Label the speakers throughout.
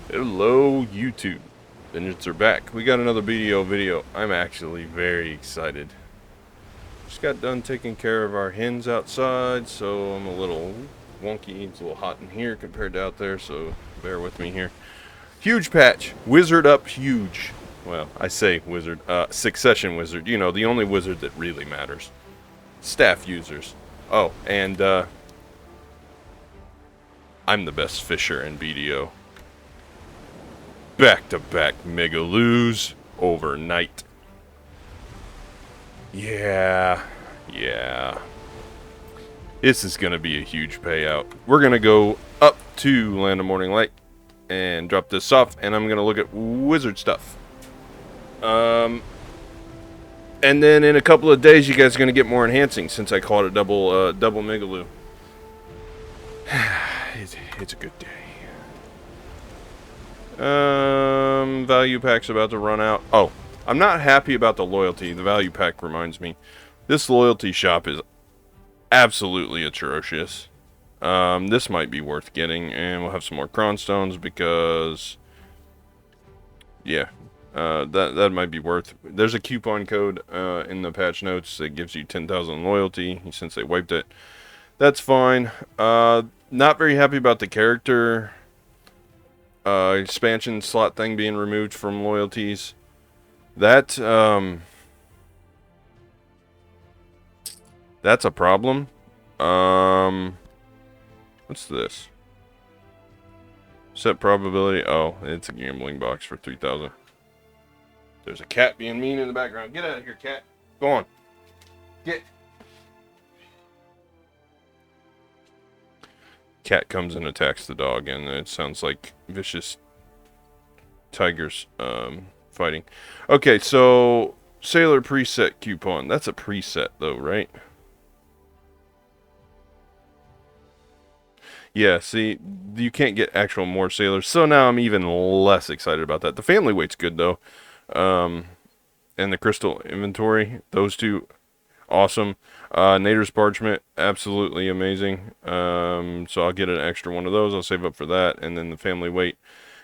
Speaker 1: Hello, YouTube. Vengeance are back. We got another video. I'm actually very excited. Just got done taking care of our hens outside, so I'm a little wonky. It's a little hot in here compared to out there, so bear with me here. Huge patch. Wizard up huge. Well, I say wizard. Succession wizard. You know, the only wizard that really matters. Staff users. Oh, and, I'm the best fisher in BDO. Back-to-back megaloos overnight. Yeah. This is going to be a huge payout. We're going to go up to Land of Morning Light and drop this off, and I'm going to look at wizard stuff. And then in a couple of days, you guys are going to get more enhancing since I called it double megaloo. It's a good day. Value pack's about to run out. Oh, I'm not happy about the loyalty. The value pack reminds me. This loyalty shop is absolutely atrocious. This might be worth getting, and we'll have some more cronstones because, yeah, that might be worth. There's a coupon code in the patch notes that gives you 10,000 loyalty since they wiped it. That's fine. Not very happy about the character expansion slot thing being removed from loyalties. That's a problem. What's this? Set probability. Oh, it's a gambling box for 3,000. There's a cat being mean in the background. Get out of here, cat. Go on. Get. Cat comes and attacks the dog, and it sounds like vicious tigers fighting. Okay, so sailor preset coupon. That's a preset though, right? Yeah, see, you can't get actual more sailors, so now I'm even less excited about that. The family weight's good though, and the crystal inventory, those two, awesome. Nader's parchment, absolutely amazing. So I'll get an extra one of those. I'll save up for that, and then the family weight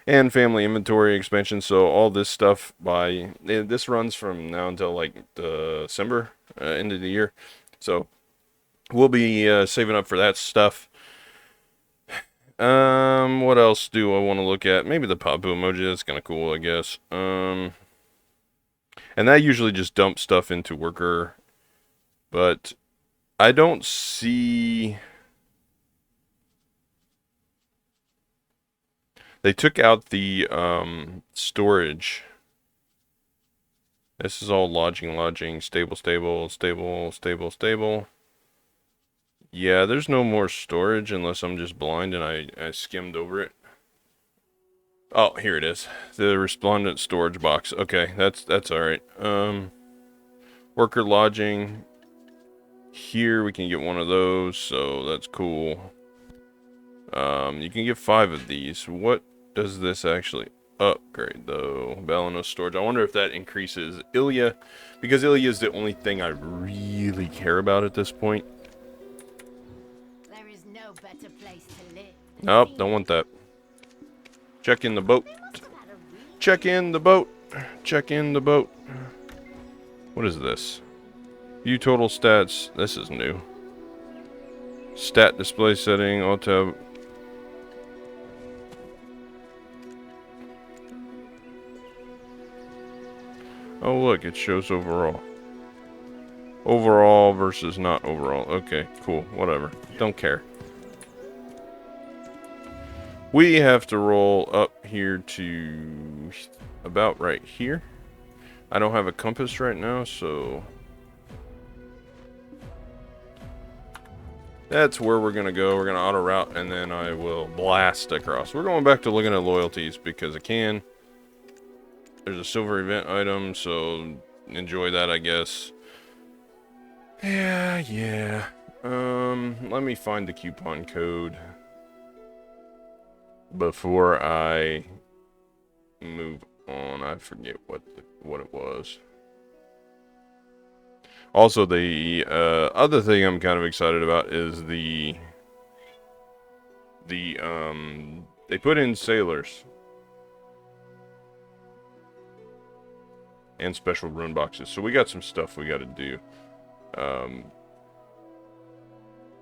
Speaker 1: and family inventory expansion. So all this stuff this runs from now until like December, end of the year. So we'll be saving up for that stuff. What else do I want to look at? Maybe the Papu emoji. That's kind of cool, I guess. And that usually just dumps stuff into worker. But I don't see. They took out the storage. This is all lodging, stable. Yeah, there's no more storage unless I'm just blind and I skimmed over it. Oh, here it is. The resplendent storage box. Okay, that's alright. Worker lodging. Here we can get one of those, so that's cool. You can get 5 of these. What does this actually upgrade though? Balanos storage. I wonder if that increases Ilya, because Ilya is the only thing I really care about at this point.
Speaker 2: There is no better place to live.
Speaker 1: Nope, don't want that. Check in the boat. Check in the boat. Check in the boat. What is this? View total stats. This is new. Stat display setting. Auto. Oh look, it shows overall. Overall versus not overall. Okay, cool. Whatever. Don't care. We have to roll up here to about right here. I don't have a compass right now, so that's where we're going to go. We're going to auto route, and then I will blast across. We're going back to looking at loyalties because I can. There's a silver event item, so enjoy that, I guess. Yeah. Let me find the coupon code before I move on. I forget what it was. Also, the other thing I'm kind of excited about is they put in sailors. and special rune boxes. So we got some stuff we got to do.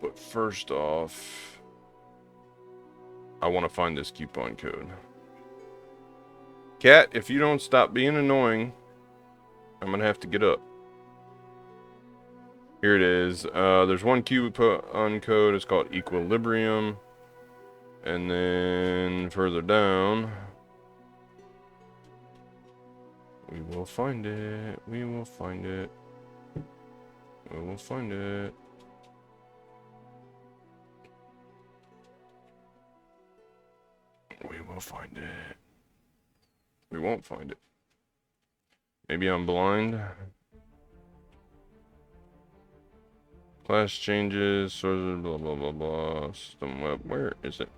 Speaker 1: But first off, I want to find this coupon code. Cat, if you don't stop being annoying, I'm going to have to get up. Here it is. There's one coupon code. It's called Equilibrium. And then further down, we will find it. We will find it. We will find it. We will find it. We won't find it. Maybe I'm blind. Class changes, sources, blah blah blah blah. System web. Where is it?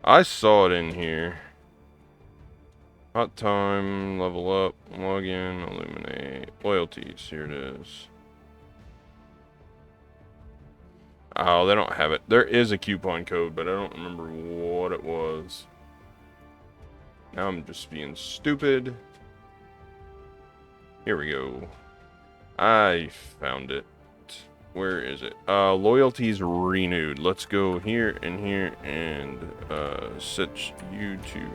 Speaker 1: I saw it in here. Hot time, level up, login, illuminate, loyalties. Here it is. Oh, they don't have it. There is a coupon code, but I don't remember what it was. Now I'm just being stupid. Here we go. I found it. Where is it? Loyalties renewed. Let's go here and set you to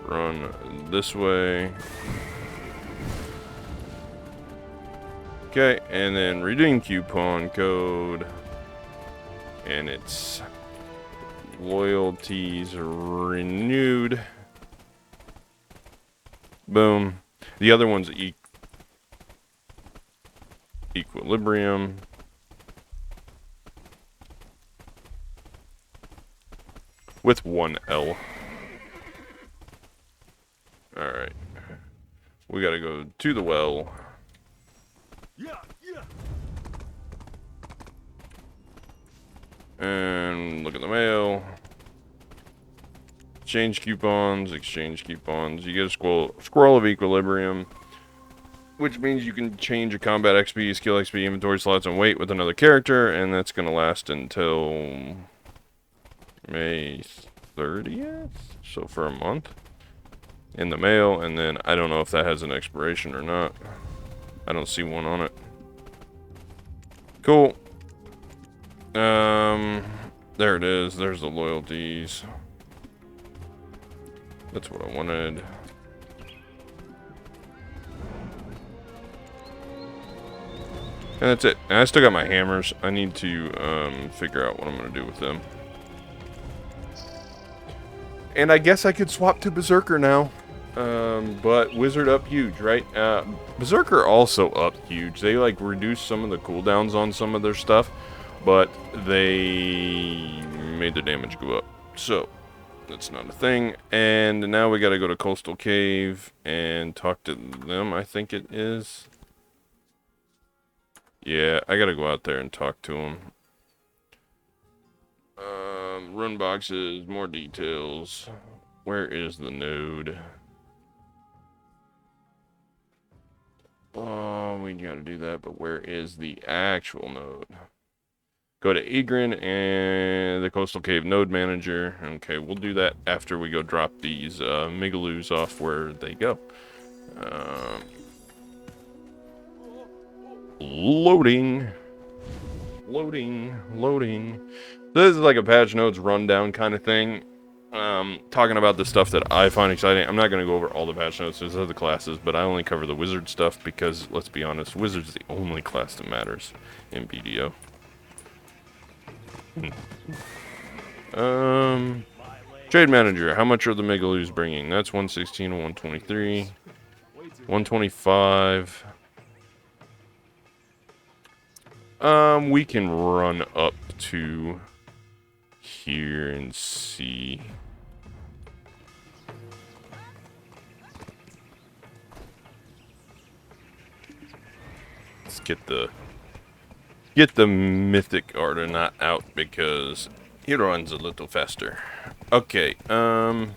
Speaker 1: run this way. Okay, and then redeem coupon code. And it's loyalties renewed. Boom. The other one's Equilibrium. With one L. Alright. We gotta go to the well. And look at the mail. Exchange coupons, exchange coupons. You get a scroll of Equilibrium, which means you can change a combat XP, skill XP, inventory slots, and weight with another character, and that's gonna last until May 30th, so for a month. In the mail, and then I don't know if that has an expiration or not. I don't see one on it. Cool. There it is. There's the loyalties. That's what I wanted. And that's it. And I still got my hammers. I need to figure out what I'm gonna do with them. And I guess I could swap to Berserker now. But Wizard up huge, right? Berserker also up huge. They like reduce some of the cooldowns on some of their stuff, but they made the damage go up. So that's not a thing. And now we gotta go to Coastal Cave and talk to them, I think it is. Yeah, I gotta go out there and talk to them. Run boxes, more details. Where is the node? Oh, we gotta do that, but where is the actual node? Go to Egrin and the Coastal Cave Node Manager. Okay, we'll do that after we go drop these Migaloos off where they go. Loading. This is like a patch notes rundown kind of thing. Talking about the stuff that I find exciting. I'm not going to go over all the patch notes. There's other classes, but I only cover the wizard stuff because, let's be honest, wizard's the only class that matters in BDO. Trade manager. How much are the Megaloos bringing? That's 116 and 123. 125. We can run up to here and see. Let's get the mythic Argonaut out because he runs a little faster. Okay, so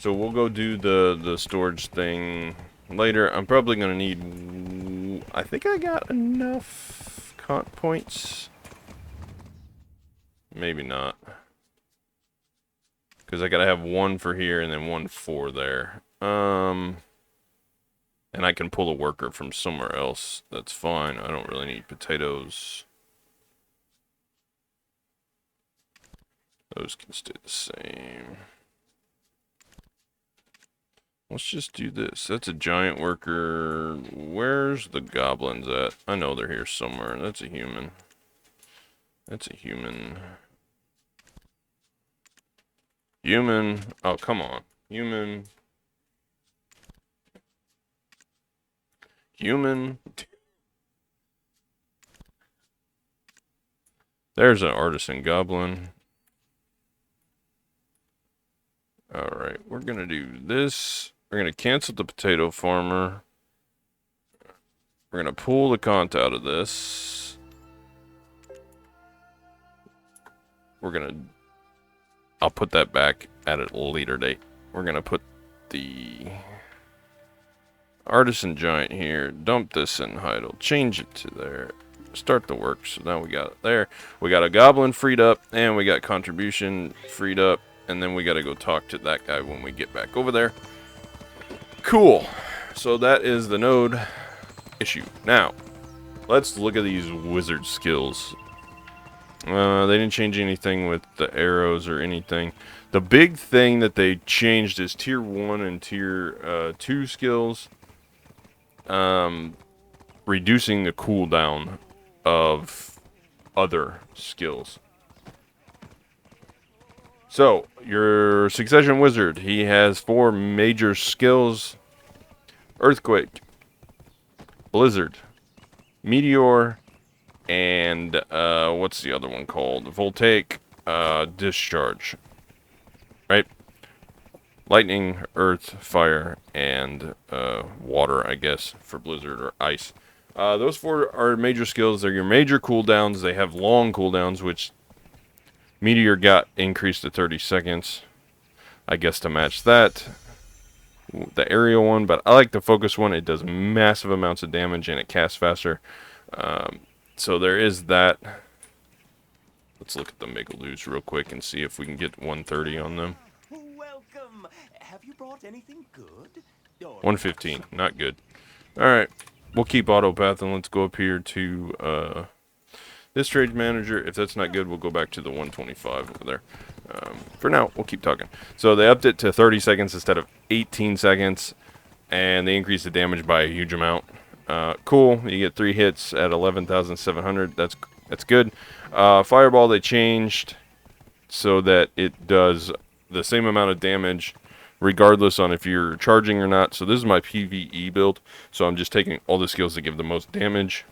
Speaker 1: we'll go do the storage thing later. I'm probably gonna need, I think I got enough cont points. Maybe not. Because I gotta have one for here and then one for there. And I can pull a worker from somewhere else. That's fine. I don't really need potatoes. Those can stay the same. Let's just do this. That's a giant worker. Where's the goblins at? I know they're here somewhere. That's a human. That's a human. Human. Oh, come on. Human. Human. There's an artisan goblin. Alright, we're gonna do this. We're gonna cancel the potato farmer. We're gonna pull the cont out of this. We're gonna... I'll put that back at a later date. We're gonna put the artisan giant here. Dump this in Heidel. Change it to there. Start the work. So now we got it there. We got a goblin freed up, and we got contribution freed up. And then we gotta go talk to that guy when we get back over there. Cool. So that is the node issue. Now, let's look at these wizard skills. They didn't change anything with the arrows or anything. The big thing that they changed is tier 1 and tier 2 skills. Reducing the cooldown of other skills. So, your Succession Wizard, he has 4 major skills. Earthquake, Blizzard, Meteor, and what's the other one called? Voltaic Discharge. Right? Lightning, Earth, Fire, and Water, I guess, for Blizzard or Ice. Those 4 are major skills. They're your major cooldowns. They have long cooldowns, which Meteor got increased to 30 seconds. I guess to match that. The aerial one, but I like the focus one. It does massive amounts of damage and it casts faster. So there is that. Let's look at the Megaloos real quick and see if we can get 130 on them.
Speaker 3: Welcome. Have you brought anything good?
Speaker 1: 115, not good. Alright, we'll keep autopath and let's go up here to this trade manager. If that's not good, we'll go back to the 125 over there. For now, we'll keep talking. So they upped it to 30 seconds instead of 18 seconds, and they increased the damage by a huge amount. Cool. You get 3 hits at 11,700. That's good. Fireball they changed so that it does the same amount of damage regardless on if you're charging or not. So this is my PvE build. So I'm just taking all the skills that give the most damage.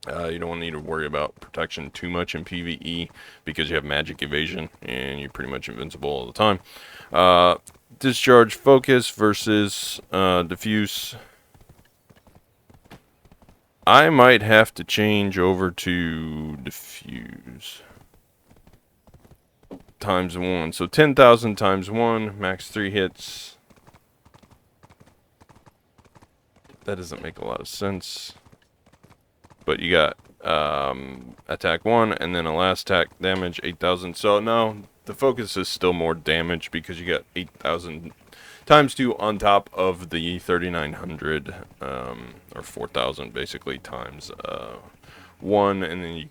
Speaker 1: You don't need to worry about protection too much in PvE because you have magic evasion and you're pretty much invincible all the time. Discharge focus versus diffuse. I might have to change over to diffuse. Times 1. So 10,000 times 1, max 3 hits. That doesn't make a lot of sense. But you got attack 1 and then a last attack damage 8,000. So no, the focus is still more damage because you got 8,000 times 2 on top of the 3,900 or 4,000 basically times 1, and then you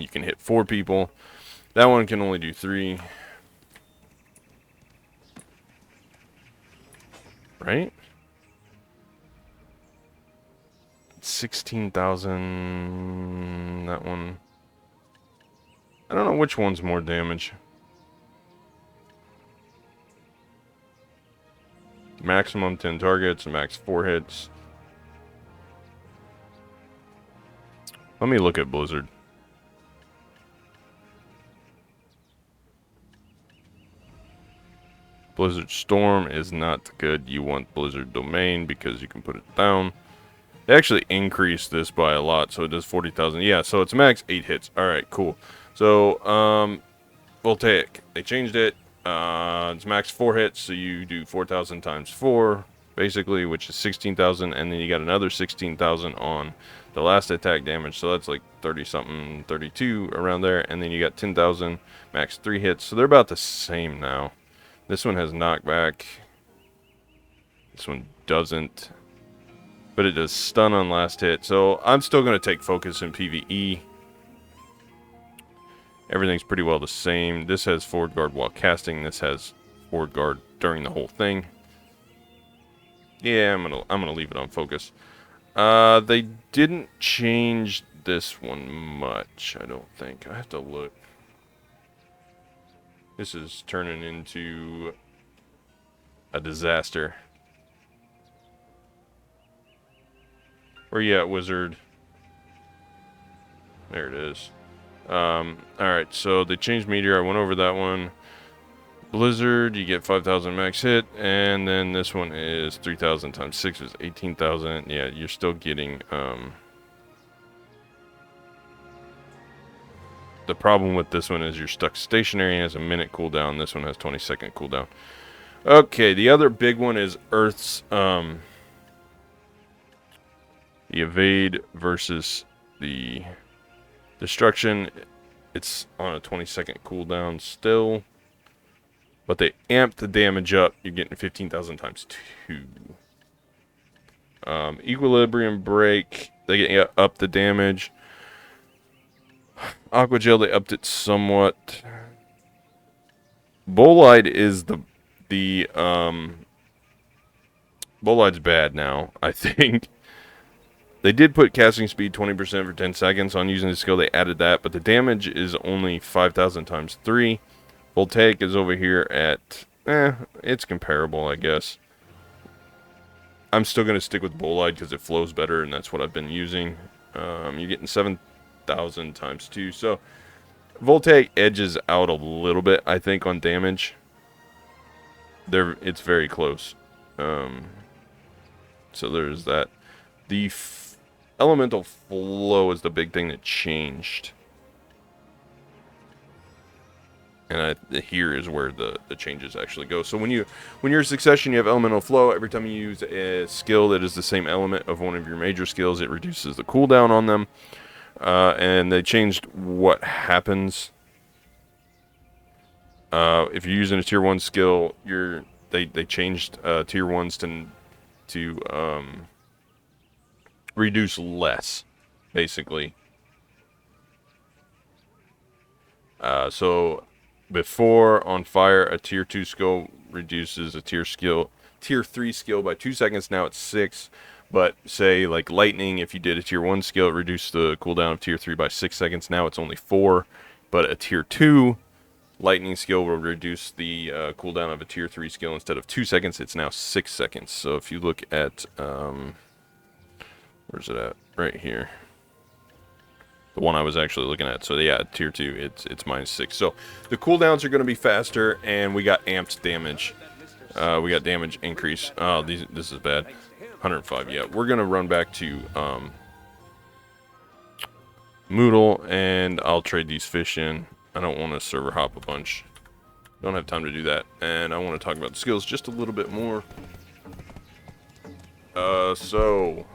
Speaker 1: can hit 4 people. That one can only do 3. Right? 16,000. That one. I don't know which one's more damage. Maximum 10 targets, max 4 hits. Let me look at Blizzard. Blizzard Storm is not good. You want Blizzard Domain because you can put it down. They actually increased this by a lot, so it does 40,000. Yeah, so it's max 8 hits. Alright, cool. So, Voltaic. They changed it. It's max 4 hits, so you do 4,000 times 4, basically, which is 16,000, and then you got another 16,000 on the last attack damage, so that's like 30-something, 32 around there, and then you got 10,000, max 3 hits, so they're about the same now. This one has knockback. This one doesn't. But it does stun on last hit. So I'm still going to take focus in PvE. Everything's pretty well the same. This has forward guard while casting. This has forward guard during the whole thing. Yeah, I'm gonna leave it on focus. They didn't change this one much, I don't think. I have to look. This is turning into a disaster. Where you at, wizard? There it is. Alright, so they changed meteor. I went over that one. Blizzard, you get 5,000 max hit, and then this one is 3,000 times 6 is 18,000. Yeah, you're still getting, the problem with this one is you're stuck stationary and has a minute cooldown. This one has 20-second cooldown. Okay, the other big one is Earth's, the evade versus the destruction. It's on a 20-second cooldown still. But they amped the damage up. You're getting 15,000 times 2. Equilibrium break. They get up the damage. Aqua gel. They upped it somewhat. Bolide is Bolide's bad now, I think. They did put casting speed 20% for 10 seconds on using the skill. They added that, but the damage is only 5,000 times 3. Voltaic is over here at, it's comparable, I guess. I'm still going to stick with Bolide because it flows better, and that's what I've been using. You're getting 7,000 times 2. So, Voltaic edges out a little bit, I think, on damage. It's very close. So, there's that. The elemental flow is the big thing that changed. And here is where the changes actually go. So when you're in succession, you have elemental flow. Every time you use a skill that is the same element of one of your major skills, it reduces the cooldown on them. And they changed what happens. If you're using a tier 1 skill, they changed tier 1s to reduce less, basically. So before on fire, a tier 2 skill reduces a tier 3 skill by 2 seconds. Now it's 6. But say like lightning, if you did a tier 1 skill, it reduced the cooldown of tier 3 by 6 seconds. Now it's only 4. But a tier 2 lightning skill will reduce the cooldown of a tier 3 skill. Instead of 2 seconds, it's now 6 seconds. So if you look at, where's it at? Right here. The one I was actually looking at. So yeah, tier 2, it's minus 6. So the cooldowns are going to be faster, and we got amped damage. We got damage increase. Oh, this is bad. 105. Yeah, we're going to run back to Moodle, and I'll trade these fish in. I don't want to server hop a bunch. Don't have time to do that. And I want to talk about the skills just a little bit more. So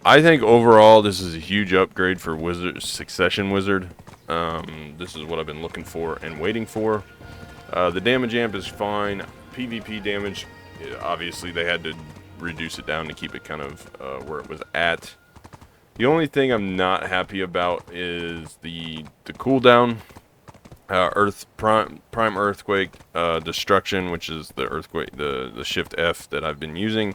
Speaker 1: I think overall this is a huge upgrade for Succession Wizard. This is what I've been looking for and waiting for. The damage amp is fine. PvP damage, obviously they had to reduce it down to keep it kind of where it was at. The only thing I'm not happy about is the cooldown. Prime Earthquake Destruction, which is the earthquake, the Shift F that I've been using.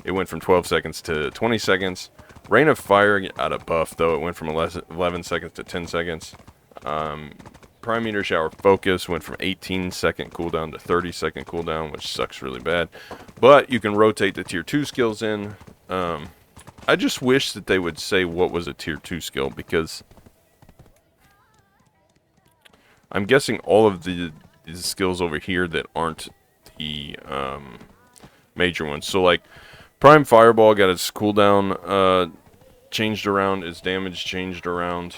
Speaker 1: It went from 12 seconds to 20 seconds. Rain of Fire got a buff, though. It went from 11 seconds to 10 seconds. Prime Meteor Shower Focus went from 18-second cooldown to 30-second cooldown, which sucks really bad. But you can rotate the tier 2 skills in. I just wish that they would say what was a tier 2 skill, because I'm guessing all of these skills over here that aren't the major ones. So, like, Prime Fireball got its cooldown changed around, its damage changed around.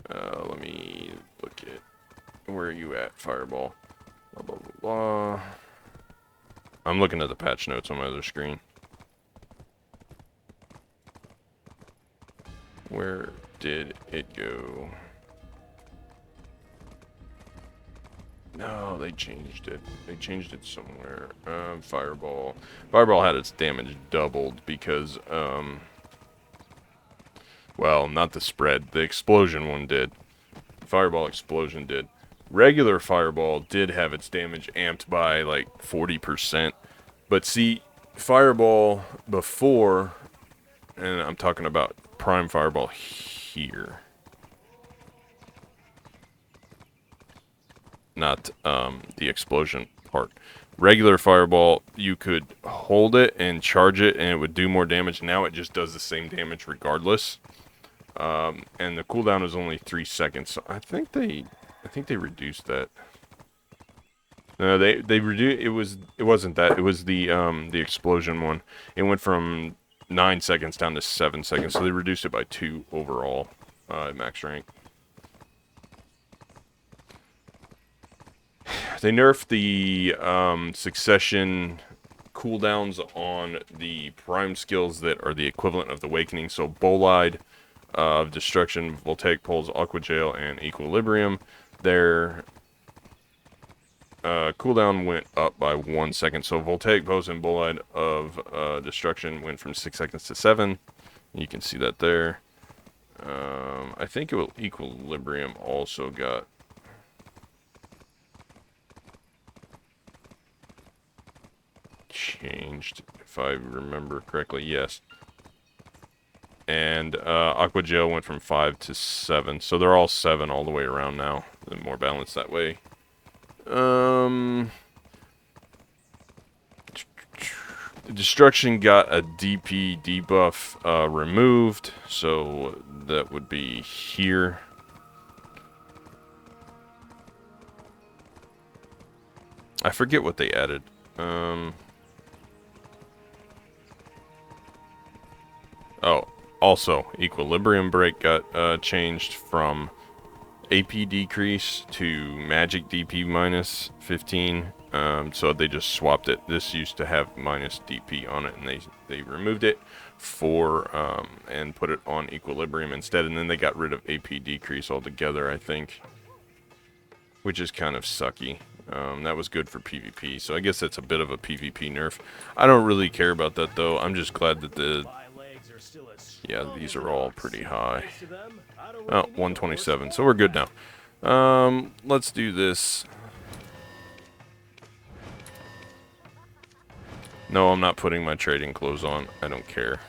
Speaker 1: Let me look at, where are you at, Fireball? Blah, blah, blah, blah. I'm looking at the patch notes on my other screen. Where did it go? No, they changed it. They changed it somewhere. Fireball. Fireball had its damage doubled because, well, not the spread. The explosion one did. Fireball explosion did. Regular Fireball did have its damage amped by like 40%. But see, Fireball before, and I'm talking about Prime Fireball here. Not the explosion part. Regular Fireball, you could hold it and charge it and it would do more damage. Now it just does the same damage regardless. And the cooldown is only 3 seconds. So I think they reduced that. No, they reduced. It wasn't that. It was the explosion one. It went from 9 seconds down to 7 seconds. So they reduced it by 2 overall at max rank. They nerfed the succession cooldowns on the prime skills that are the equivalent of the Awakening. So Bolide of Destruction, Voltaic Pulse, Aqua Jail, and Equilibrium. Their cooldown went up by 1 second. So Voltaic Pulse and Bolide of Destruction went from 6 seconds to 7. You can see that there. I think Equilibrium also got changed, if I remember correctly. Yes. And Aqua Gel went from 5 to 7. So they're all 7 all the way around now. They're more balanced that way. Destruction got a DP debuff removed. So that would be here. I forget what they added. Oh, also, Equilibrium Break got changed from AP decrease to Magic DP minus 15. So they just swapped it. This used to have minus DP on it, and they removed it for and put it on Equilibrium instead. And then they got rid of AP decrease altogether, I think, which is kind of sucky. That was good for PvP, so I guess that's a bit of a PvP nerf. I don't really care about that, though. I'm just glad that yeah, these are all pretty high. Oh, 127, so we're good now. Let's do this. No, I'm not putting my trading clothes on. I don't care.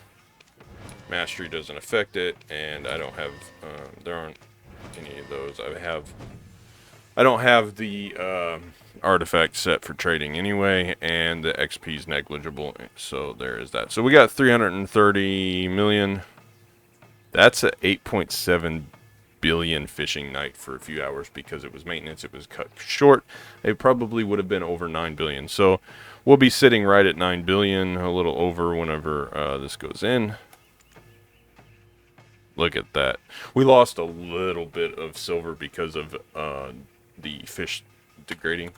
Speaker 1: Mastery doesn't affect it, and I don't have, there aren't any of those. I don't have the artifact set for trading anyway, and the XP is negligible, so there is that. So we got 330 million. That's a 8.7 billion fishing night for a few hours because it was maintenance. It was cut short. It probably would have been over 9 billion. So we'll be sitting right at 9 billion, a little over whenever this goes in. Look at that. We lost a little bit of silver because of the fish degrading.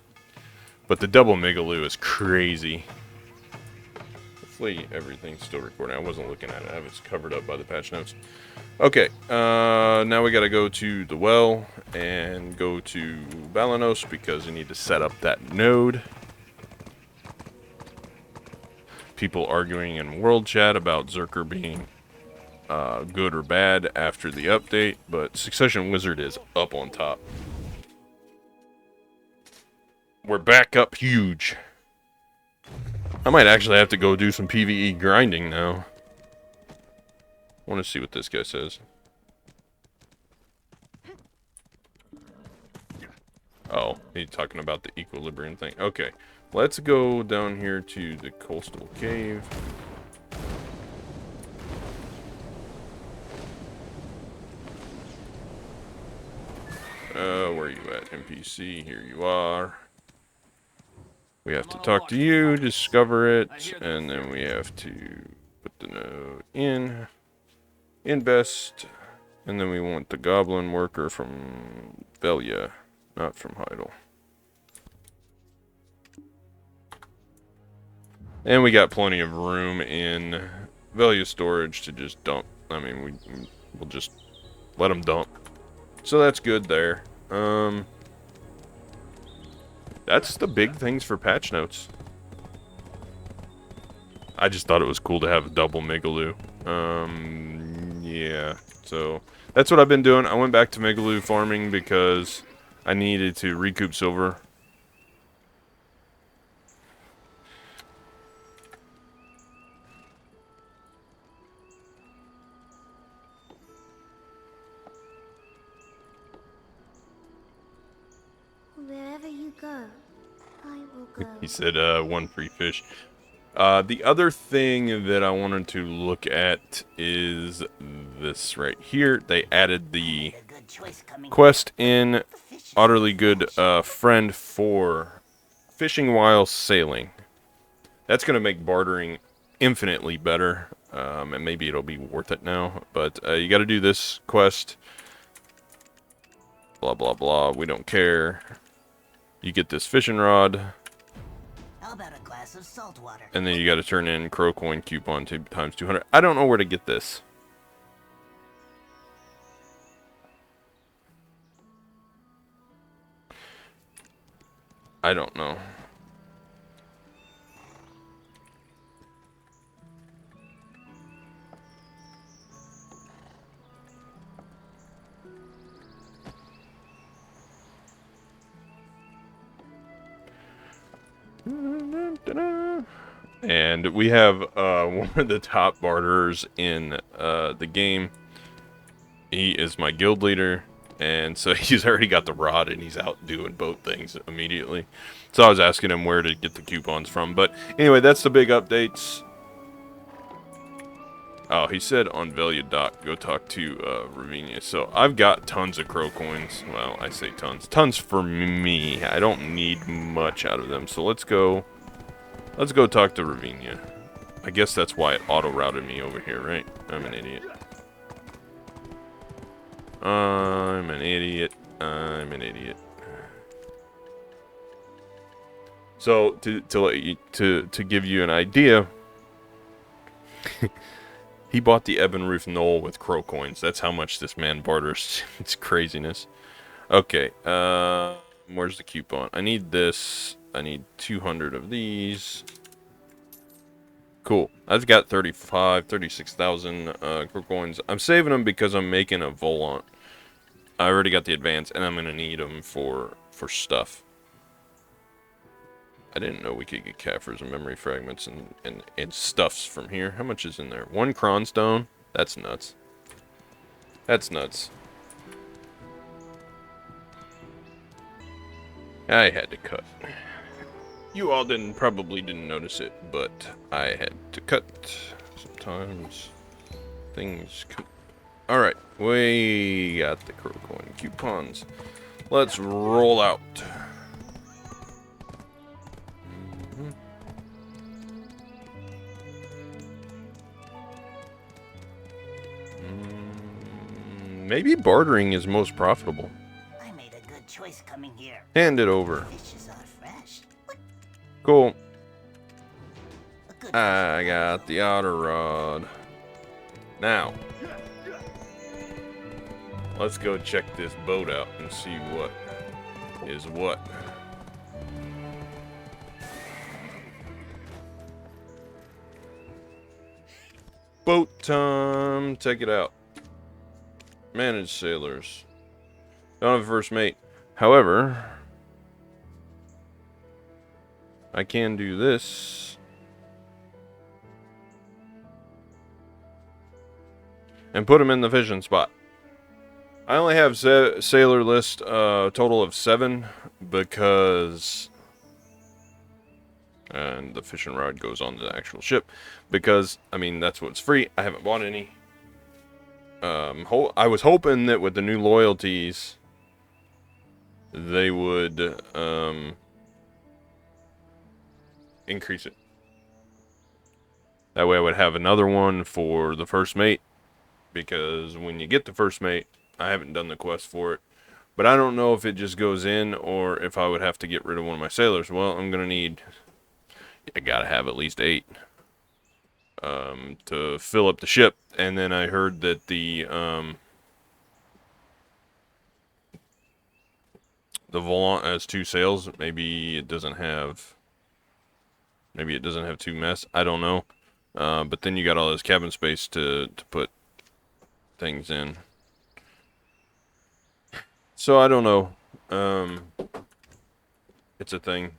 Speaker 1: But the double Migaloo is crazy. Hopefully everything's still recording. I wasn't looking at it. I have it covered up by the patch notes. Okay, now we gotta go to the well and go to Balanos because we need to set up that node. People arguing in world chat about Zerker being good or bad after the update, but Succession Wizard is up on top. We're back up huge. I might actually have to go do some PvE grinding now. I want to see what this guy says. Oh, he's talking about the equilibrium thing. Okay, let's go down here to the coastal cave. Where are you at, NPC? Here you are. We have to talk to you, discover it, and then we have to put the node in. Invest. And then we want the goblin worker from Velia, not from Heidel. And we got plenty of room in Velia storage to just dump. I mean, we'll just let them dump. So that's good there. That's the big things for patch notes. I just thought it was cool to have a double Megaloo. Yeah. So, that's what I've been doing. I went back to Megaloo farming because I needed to recoup silver.
Speaker 4: Wherever you go, I will go.
Speaker 1: He said, one free fish. The other thing that I wanted to look at is this right here. They added the
Speaker 3: A good choice coming.
Speaker 1: quest in
Speaker 3: The fish is
Speaker 1: Utterly Good
Speaker 3: fresh.
Speaker 1: Friend for fishing while sailing. That's going to make bartering infinitely better. And maybe it'll be worth it now. But you got to do this quest. Blah, blah, blah. We don't care. You get this fishing rod.
Speaker 3: How about a glass of salt water?
Speaker 1: And then you got to turn in Crow Coin coupon times 200. I don't know where to get this. I don't know. And we have one of the top barterers in the game. He is my guild leader, and so he's already got the rod, and he's out doing boat things immediately. So I was asking him where to get the coupons from. But anyway, that's the big updates. Oh, he said on Velia Dock, go talk to Ravinia. So I've got tons of crow coins. Well, I say tons. Tons for me. I don't need much out of them. So let's go talk to Ravinia. I guess that's why it auto-routed me over here, right? I'm an idiot. I'm an idiot. I'm an idiot. So to give you an idea, he bought the Ebon Roof Knoll with crow coins. That's how much this man barters. It's craziness. Okay, where's the coupon? I need this. I need 200 of these. Cool. I've got 36,000 crow coins. I'm saving them because I'm making a volant. I already got the advance, and I'm gonna need them for stuff. I didn't know we could get Kaffers and memory fragments and stuffs from here. How much is in there? 1 cronstone? That's nuts. That's nuts. I had to cut. You all probably didn't notice it, but I had to cut. Sometimes things come. Alright, we got the crow coin coupons. Let's roll out. Maybe bartering is most profitable.
Speaker 3: I made a good choice coming here.
Speaker 1: Hand it over.
Speaker 3: Fishes are fresh. What?
Speaker 1: Cool.
Speaker 3: A good
Speaker 1: I
Speaker 3: fish.
Speaker 1: got the outer rod. Now, let's go check this boat out and see what is what. Boat time. Take it out. Manage sailors. Don't have a first mate. However, I can do this. And put him in the fishing spot. I only have sailor list total of 7 because, and the fishing rod goes on the actual ship because, I mean, that's what's free. I haven't bought any. I was hoping that with the new loyalties they would increase it. That way I would have another one for the first mate, because when you get the first mate, I haven't done the quest for it, but I don't know if it just goes in or if I would have to get rid of one of my sailors. Well, I'm gonna need, I gotta have at least 8 to fill up the ship. And then I heard that the The volant has 2 sails. Maybe it doesn't have. Maybe it doesn't have 2 masts. I don't know. But then you got all this cabin space to put things in. So I don't know. It's a thing.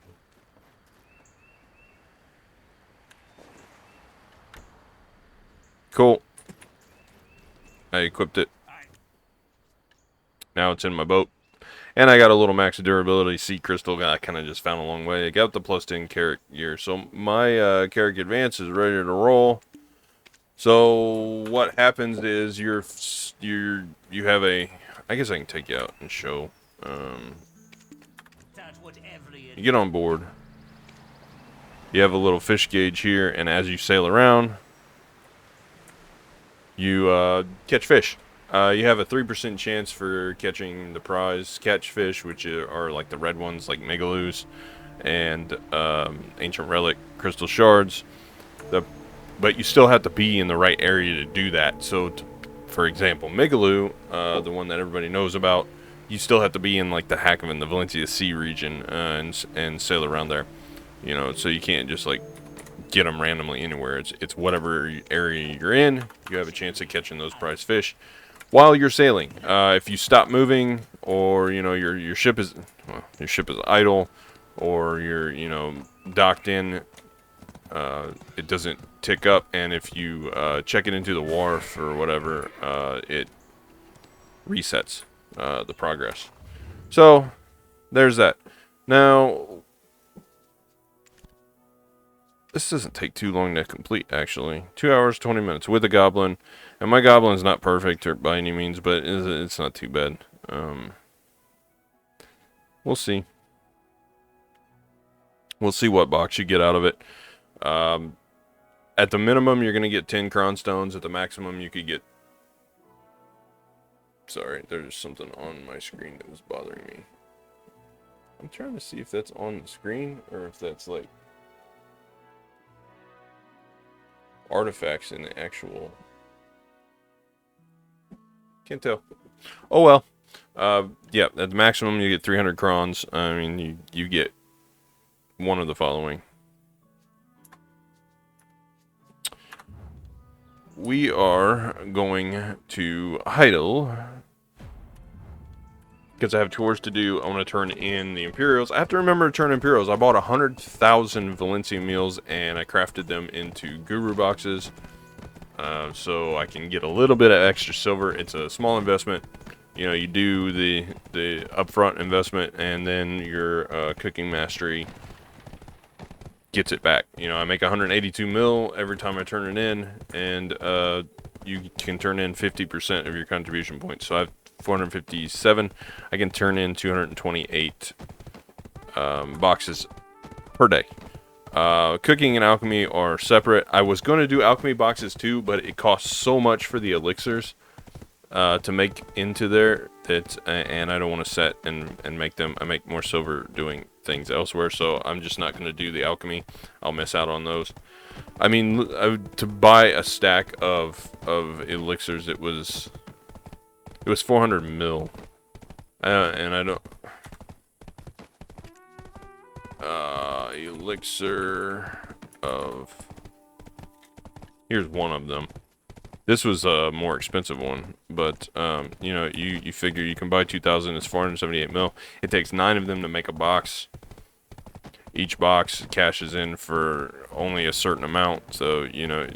Speaker 1: Cool. I equipped it. Now it's in my boat. And I got a little max durability sea crystal I kind of just found along the way. I got the plus 10 carat gear. So my carat advance is ready to roll. So what happens is you have a, I guess I can take you out and show. You get on board. You have a little fish gauge here, and as you sail around, you catch fish. You have a 3% chance for catching the prize catch fish, which are like the red ones, like megaloos and ancient relic crystal shards. But you still have to be in the right area to do that. So, for example, megaloo, the one that everybody knows about, you still have to be in like the Hackman, the Valencia Sea region, and sail around there. You know, so you can't just like get them randomly anywhere. It's whatever area you're in, you have a chance of catching those prize fish while you're sailing. If you stop moving, or you know your ship is idle, or you're docked in, it doesn't tick up, and if you check it into the wharf or whatever, it resets the progress. So there's that. Now this doesn't take too long to complete, actually. 2 hours, 20 minutes with a goblin. And my goblin's not perfect or by any means, but it's not too bad. We'll see. We'll see what box you get out of it. At the minimum, you're going to get 10 crown stones. At the maximum, you could get... Sorry, there's something on my screen that was bothering me. I'm trying to see if that's on the screen or if that's like... artifacts in the actual... Can't tell. Oh well. Yeah, at the maximum you get 300 crons. I mean, you get one of the following. We are going to idle because I have chores to do. I want to turn in the Imperials. I have to remember to turn Imperials. I bought 100,000 Valencia meals and I crafted them into guru boxes. So I can get a little bit of extra silver. It's a small investment. You know, you do the upfront investment, and then your cooking mastery gets it back. You know, I make 182 mil every time I turn it in, and you can turn in 50% of your contribution points. So I have 457. I can turn in 228 boxes per day. Cooking and alchemy are separate. I was going to do alchemy boxes too, but it costs so much for the elixirs to make into there that, and I don't want to set and make them. I make more silver doing things elsewhere, so I'm just not going to do the alchemy. I'll miss out on those. I mean, to buy a stack of elixirs, it was 400 mil, and I don't. Elixir of... Here's one of them. This was a more expensive one, but you know, you figure you can buy 2,000. It's 478 mil. It takes 9 of them to make a box. Each box cashes in for only a certain amount, so you know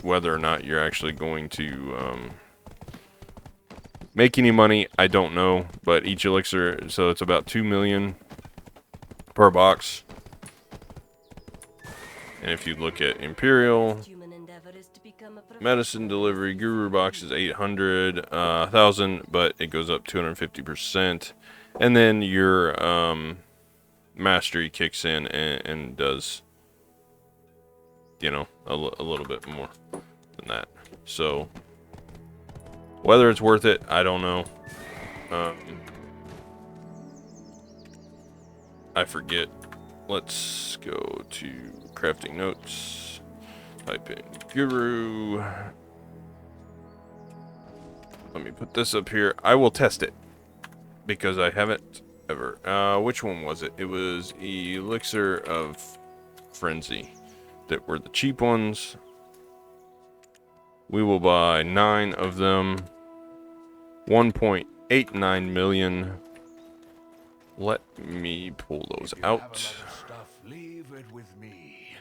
Speaker 1: whether or not you're actually going to make any money, I don't know. But each elixir, so it's about 2 million per box. And if you look at Imperial, medicine delivery, guru box is 800, 1,000, but it goes up 250%. And then your mastery kicks in and does, you know, a little bit more than that. So, whether it's worth it, I don't know. I forget. Let's go to crafting notes. Type in guru. Let me put this up here. I will test it because I haven't ever. Which one was it? It was Elixir of Frenzy that were the cheap ones. We will buy 9 of them. 1.89 million. Let me pull those
Speaker 5: If you have
Speaker 1: out.
Speaker 5: enough stuff, leave it with me.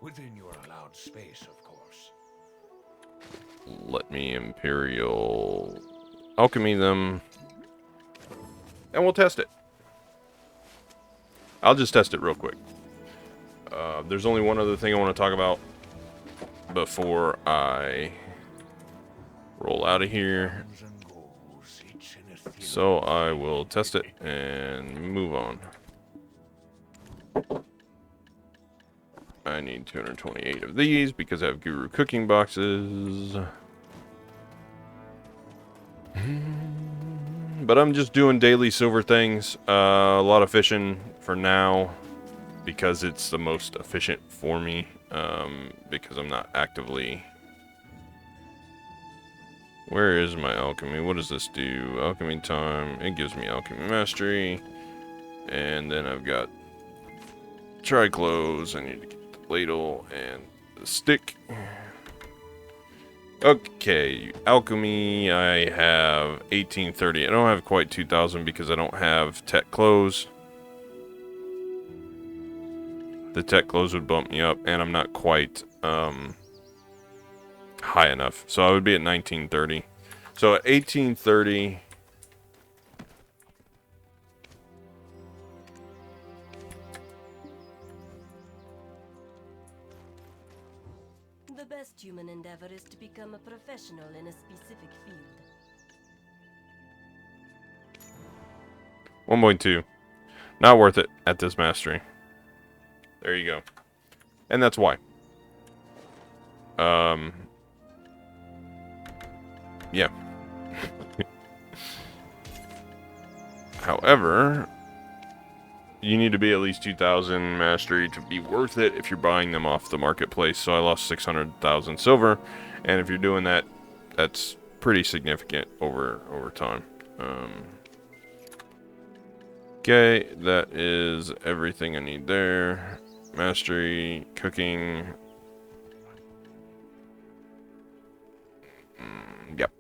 Speaker 5: Within your allowed space, of course.
Speaker 1: Let me Imperial alchemy them. And we'll test it. I'll just test it real quick. There's only one other thing I want to talk about before I roll out of here.
Speaker 5: Comes and goes, each in a theory.
Speaker 1: So I will test it and move on. I need 228 of these because I have Guru cooking boxes. But I'm just doing daily silver things. A lot of fishing for now because it's the most efficient for me. Because I'm not actively... Where is my alchemy? What does this do? Alchemy time. It gives me alchemy mastery. And then I've got tri-clothes. I need to get the ladle and the stick. Okay, alchemy, I have 1830. I don't have quite 2000 because I don't have tech clothes. The tech clothes would bump me up, and I'm not quite high enough. So I would be at 1930. So at 1830...
Speaker 6: The best human endeavor is to become a professional in a specific field.
Speaker 1: 1.2. Not worth it at this mastery. There you go. And that's why. Yeah. However, you need to be at least 2,000 mastery to be worth it if you're buying them off the marketplace. So I lost 600,000 silver, and if you're doing that, that's pretty significant over time. Okay, that is everything I need there. Mastery, cooking. Yep.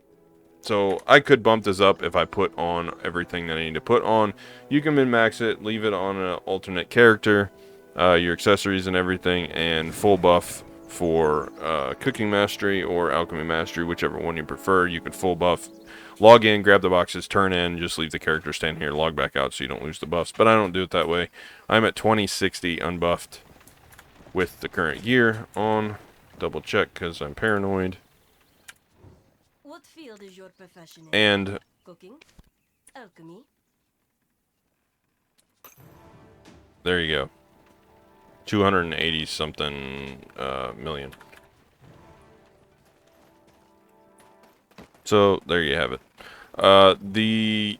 Speaker 1: So I could bump this up if I put on everything that I need to put on. You can min-max it, leave it on an alternate character, your accessories and everything, and full buff for cooking mastery or alchemy mastery, whichever one you prefer. You could full buff, log in, grab the boxes, turn in, just leave the character stand here, log back out so you don't lose the buffs. But I don't do it that way. I'm at 2060 unbuffed with the current gear on. Double check because I'm paranoid.
Speaker 6: What field is your profession in?
Speaker 1: And
Speaker 6: Cooking? Alchemy?
Speaker 1: there you go. 280 something million. So there you have it. The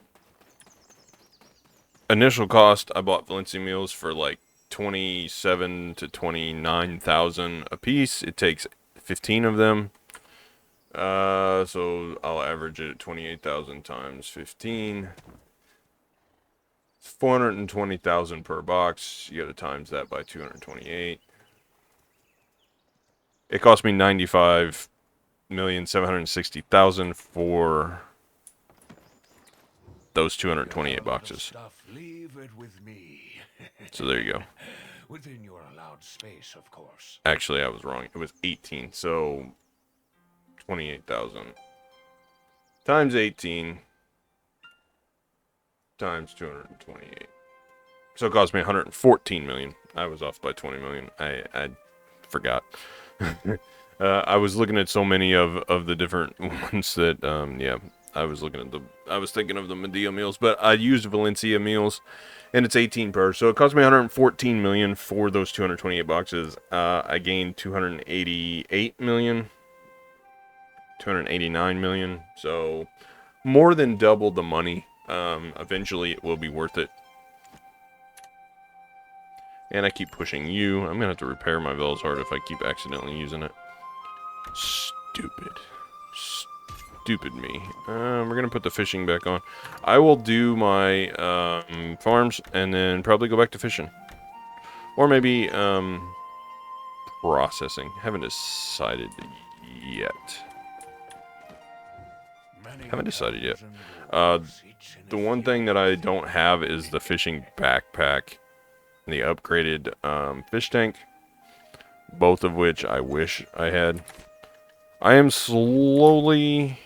Speaker 1: initial cost, I bought Valencia meals for like 27 to 29,000 a piece. It takes 15 of them. So I'll average it at 28,000 times 15. It's 420,000 per box. You gotta times that by 228. It cost me 95,760,000 for those 228 boxes.
Speaker 5: Stuff, leave it with me.
Speaker 1: So there you go.
Speaker 5: Within your allowed space, of course.
Speaker 1: Actually, I was wrong. It was 18. So 28,000 times 18 times 228. So it cost me 114 million. I was off by 20 million. I forgot. I was looking at so many of the different ones that yeah, I was thinking of the Medea meals, but I used Valencia meals, and it's 18 per. So it cost me 114 million for those 228 boxes. I gained 288 million. 289 million, so more than double the money. Eventually it will be worth it. And I keep pushing you. I'm gonna have to repair my Vel's Heart if I keep accidentally using it. Stupid. Stupid me. We're going to put the fishing back on. I will do my farms and then probably go back to fishing. Or maybe processing. Haven't decided yet. Haven't decided yet. The one thing that I don't have is the fishing backpack. The upgraded fish tank. Both of which I wish I had. I am slowly,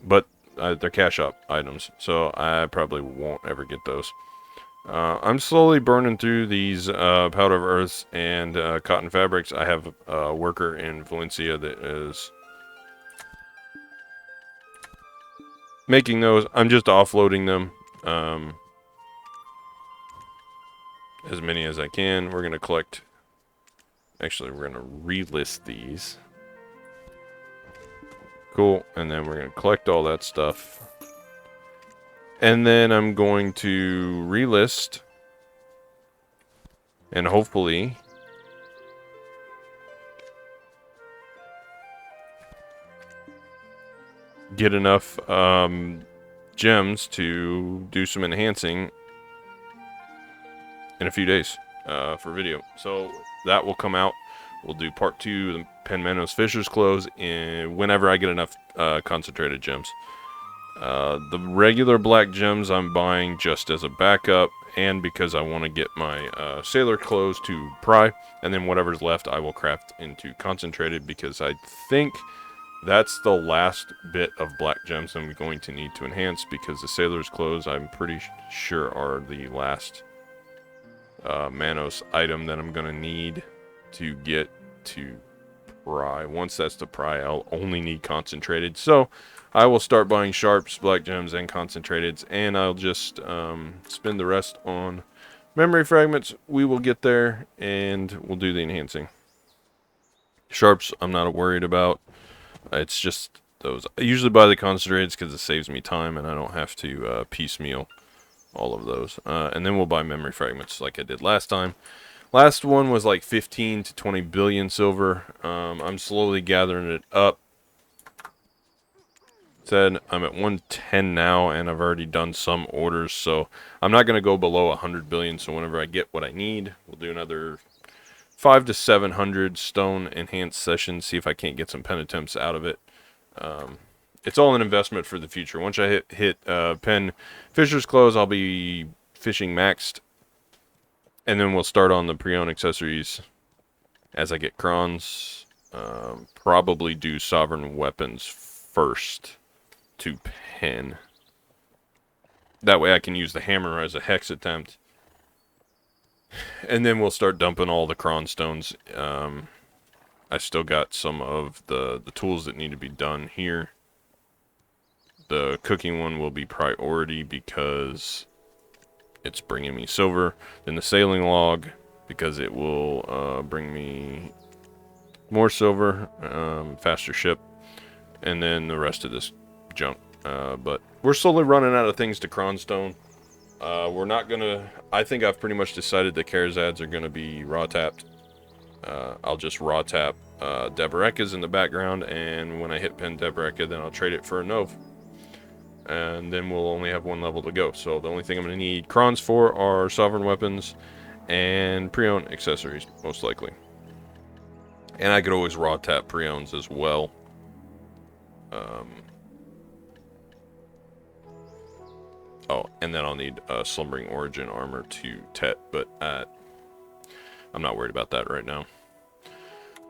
Speaker 1: but they're cash up items, so I probably won't ever get those. I'm slowly burning through these powder of earths and cotton fabrics. I have a worker in Valencia that is making those. I'm just offloading them. As many as I can. We're going to collect. Actually, we're going to relist these. Cool. And then we're going to collect all that stuff. And then I'm going to relist. And hopefully get enough gems to do some enhancing in a few days for video. So that will come out. We'll do part 2, the Penmanos Fisher's Clothes, whenever I get enough concentrated gems. The regular black gems I'm buying just as a backup, and because I want to get my sailor clothes to pry, and then whatever's left I will craft into concentrated, because I think that's the last bit of black gems I'm going to need to enhance, because the sailor's clothes I'm pretty sure are the last Manos item that I'm going to need to get to pry. Once that's to pry, I'll only need concentrated. So I will start buying sharps, black gems, and concentrateds, and I'll just spend the rest on memory fragments. We will get there, and we'll do the enhancing. Sharps, I'm not worried about. It's just those. I usually buy the concentrateds because it saves me time, and I don't have to piecemeal all of those. And then we'll buy memory fragments like I did last time. Last one was like 15 to 20 billion silver. I'm slowly gathering it up. Said I'm at 110 now, and I've already done some orders, so I'm not going to go below 100 billion. So whenever I get what I need, we'll do another 500 to 700 stone enhanced sessions, see if I can't get some pen attempts out of it. It's all an investment for the future. Once I hit pen fisher's clothes, I'll be fishing maxed. And then we'll start on the pre-owned accessories as I get crons. Probably do sovereign weapons first to pen. That way I can use the hammer as a hex attempt. And then we'll start dumping all the cron stones. I still got some of the tools that need to be done here. The cooking one will be priority because it's bringing me silver. Then the sailing log, because it will bring me more silver, faster ship, and then the rest of this junk. But we're slowly running out of things to cronstone. We're not gonna. I think I've pretty much decided the Karazads are gonna be raw tapped. I'll just raw tap Deboreka's in the background, and when I hit pen Deboreka, then I'll trade it for a Nove. And then we'll only have one level to go. So the only thing I'm going to need crons for are sovereign weapons and pre-owned accessories, most likely. And I could always raw tap pre-owns as well. Oh, and then I'll need Slumbering Origin armor to Tet, but I'm not worried about that right now.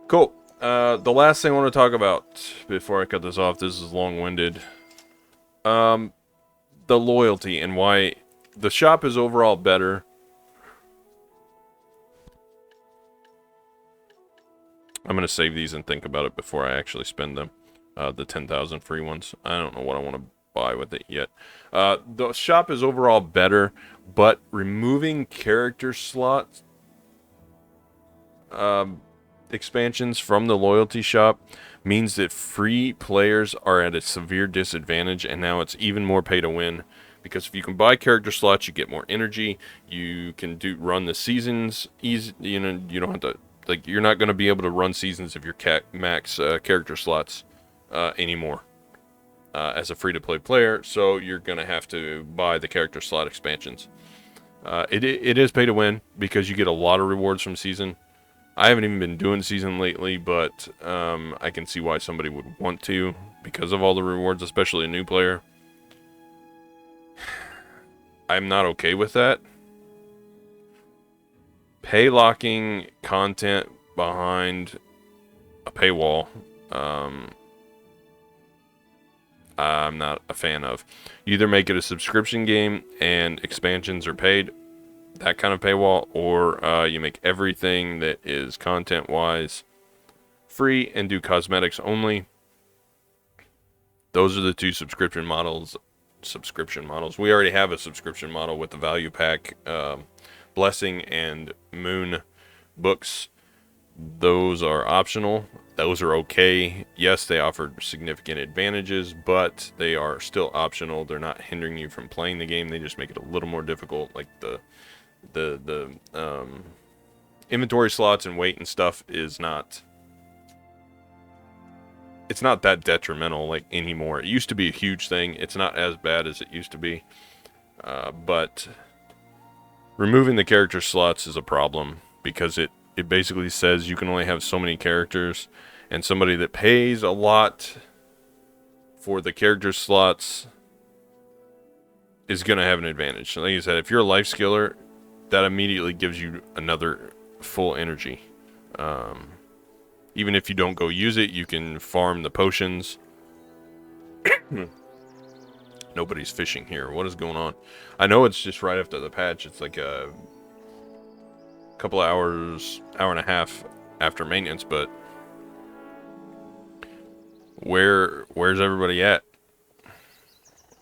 Speaker 1: Cool. The last thing I want to talk about before I cut this off, this is long-winded. The loyalty and why the shop is overall better. I'm going to save these and think about it before I actually spend them. The 10,000 free ones. I don't know what I want to buy with it yet. The shop is overall better, but removing character slots expansions from the loyalty shop means that free players are at a severe disadvantage, and now it's even more pay to win, because if you can buy character slots, you get more energy, you can run the seasons easy, you know, you don't have to, like, you're not going to be able to run seasons if you're max character slots anymore. as a free-to-play player, so you're going to have to buy the character slot expansions. It is pay to win because you get a lot of rewards from season. I haven't even been doing season lately, but I can see why somebody would want to because of all the rewards, especially a new player. I'm not okay with that. Pay locking content behind a paywall, I'm not a fan of. You either make it a subscription game and expansions are paid, that kind of paywall, or you make everything that is content-wise free and do cosmetics only. Those are the two subscription models. We already have a subscription model with the value pack, Blessing and Moon books. Those are optional. Those are okay. Yes, they offer significant advantages, but they are still optional. They're not hindering you from playing the game. They just make it a little more difficult. Like the inventory slots and weight and stuff is not. It's not that detrimental like anymore. It used to be a huge thing. It's not as bad as it used to be, but removing the character slots is a problem because it basically says you can only have so many characters, and somebody that pays a lot for the character slots is going to have an advantage. So like I said, if you're a life skiller, that immediately gives you another full energy. Even if you don't go use it, you can farm the potions. Nobody's fishing here. What is going on? I know it's just right after the patch. It's like a couple hours, hour and a half after maintenance, but where's everybody at?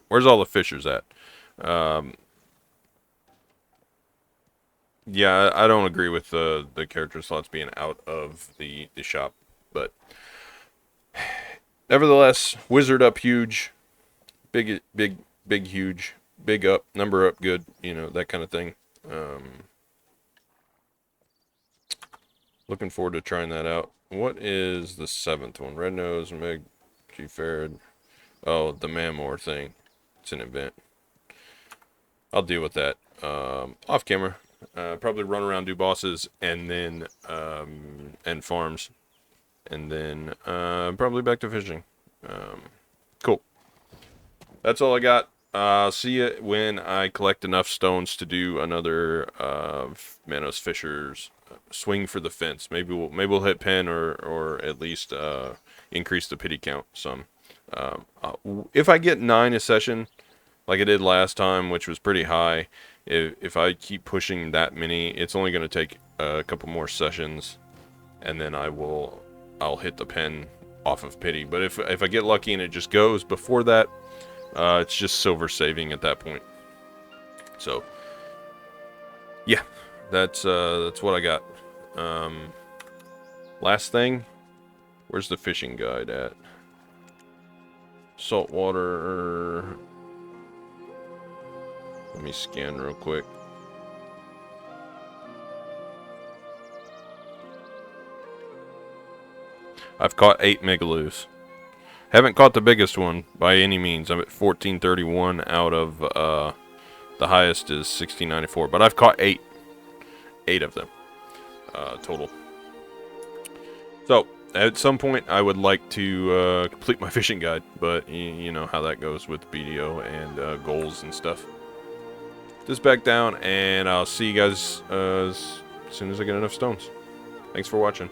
Speaker 1: Where's all the fishers at? Yeah, I don't agree with the character slots being out of the shop, but nevertheless, wizard up huge, big huge, big up, number up good, you know, that kind of thing. Looking forward to trying that out. What is the 7th one? Red Nose, Meg, G Farad. Oh, the Mamor thing. It's an event. I'll deal with that off camera. Probably run around, do bosses, and then and farms, and then probably back to fishing. Cool. That's all I got. See you when I collect enough stones to do another Manos Fishers swing for the fence. Maybe we'll hit pen or at least increase the pity count some. If I get 9 a session, like I did last time, which was pretty high, if I keep pushing that many, it's only going to take a couple more sessions, and then I'll hit the pen off of pity. But if I get lucky and it just goes before that, it's just silver saving at that point. So yeah, that's what I got. Last thing, where's the fishing guide at? Saltwater. Let me scan real quick. I've caught 8 megaloos. Haven't caught the biggest one by any means. I'm at 1431 out of the highest is 1694. But I've caught 8 of them total. So at some point I would like to complete my fishing guide, but you know how that goes with BDO and goals and stuff. This back down, and I'll see you guys as soon as I get enough stones. Thanks for watching.